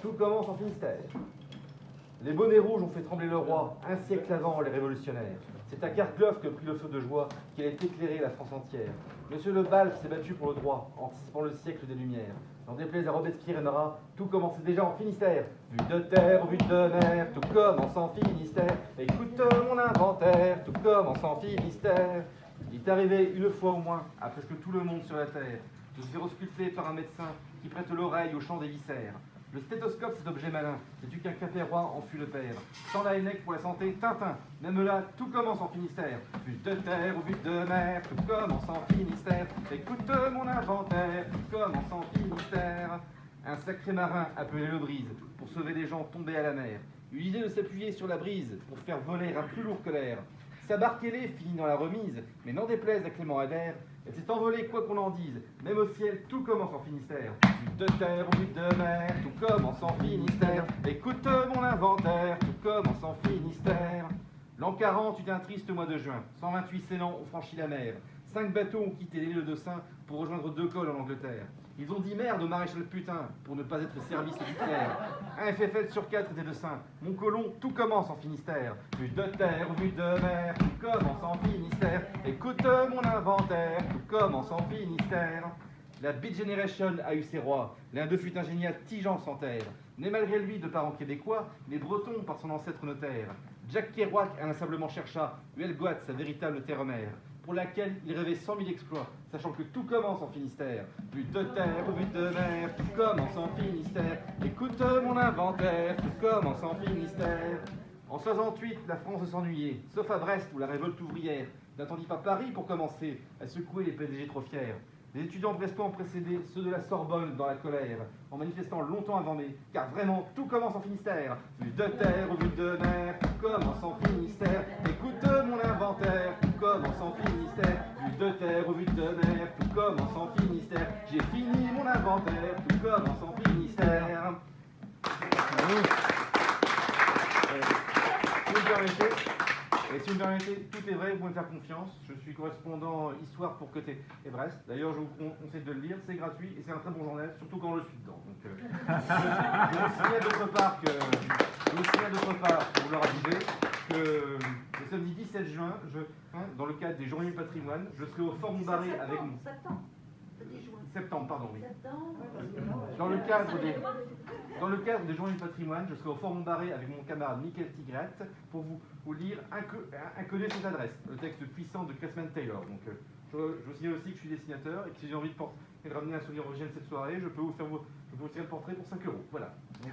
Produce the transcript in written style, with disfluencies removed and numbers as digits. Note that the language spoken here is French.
Tout commence en Finistère. Les bonnets rouges ont fait trembler le roi, un siècle avant les révolutionnaires. C'est à Kerckhoff que prit le feu de joie, qu'il a éclairé la France entière. Monsieur le Balfe s'est battu pour le droit, anticipant le siècle des Lumières. N'en déplaise à Robespierre et Marat, tout commençait déjà en Finistère. Vue de terre, vue de mer, tout commence en Finistère. Écoute mon inventaire, tout commence en Finistère. Il est arrivé une fois au moins, à presque tout le monde sur la terre, de se faire ausculter par un médecin qui prête l'oreille au chant des viscères. Le stéthoscope, cet objet malin, sais-tu qu'un café roi en fut le père. Sans la Hennec pour la santé, Tintin, même là, tout commence en Finistère. Vue de terre ou vue de mer, tout commence en Finistère. Écoute mon inventaire, tout commence en Finistère. Un sacré marin appelé le Brise, pour sauver des gens tombés à la mer, eut l'idée de s'appuyer sur la brise pour faire voler un plus lourd que l'air. Sa barque ailée finit dans la remise, mais n'en déplaise à Clément Adair, elle s'est envolée quoi qu'on en dise, même au ciel tout commence en Finistère. Vue de terre ou vue de mer, tout commence en Finistère. Écoute mon inventaire, tout commence en Finistère. L'an 40 eut un triste mois de juin, 128 Célan ont franchi la mer. 5 bateaux ont quitté l'île de Saint pour rejoindre 2 cols en Angleterre. Ils ont dit merde au maréchal putain pour ne pas être service du clerc. Un FFL sur 4 était de Saint. Mon colon, tout commence en Finistère. Vue de terre, vue de mer, tout commence en Finistère. Écoute mon inventaire, tout commence en Finistère. La Beat Generation a eu ses rois. L'un d'eux fut un génial Tijan sans terre. Né malgré lui de parents québécois, mais breton par son ancêtre notaire. Jack Kerouac inlassablement chercha Huelgoat, sa véritable terre-mère, pour laquelle il rêvait 100 000 exploits, sachant que tout commence en Finistère. Vue de terre, vue de mer, tout commence en Finistère. Écoute mon inventaire, tout commence en Finistère. En 68, la France s'ennuyait, sauf à Brest où la révolte ouvrière n'attendit pas Paris pour commencer à secouer les PDG trop fiers. Les étudiants brestois ont précédé ceux de la Sorbonne dans la colère, en manifestant longtemps avant mai, car vraiment tout commence en Finistère. Vue de terre, vue de mer, tout commence en Finistère. Écoute mon inventaire, tout commence en Finistère. Vue de terre, vue de mer, tout commence en Finistère. J'ai fini mon inventaire, tout commence en Finistère. Et si vous me permettez, tout est vrai, vous pouvez me faire confiance. Je suis correspondant Histoire pour Côté et Brest. D'ailleurs, je vous conseille de le lire, c'est gratuit et c'est un très bon journal, surtout quand je suis dedans. Donc, je vous signale d'autre part, pour vous leur aviser, que le samedi 17 juin, dans le cadre des Journées du patrimoine, je serai au Fort Montbarré avec mon... Septembre, pardon, oui. Dans le cadre des Journées du patrimoine, je serai au Fort Montbarré avec mon camarade Michael Tigrette pour vous lire Inconnu cette adresse, le texte puissant de Cressman Taylor. Donc, je vous signale aussi que je suis dessinateur et que si j'ai envie de ramener un souvenir original cette soirée, je peux vous tirer le portrait pour 5 €. Voilà. Donc,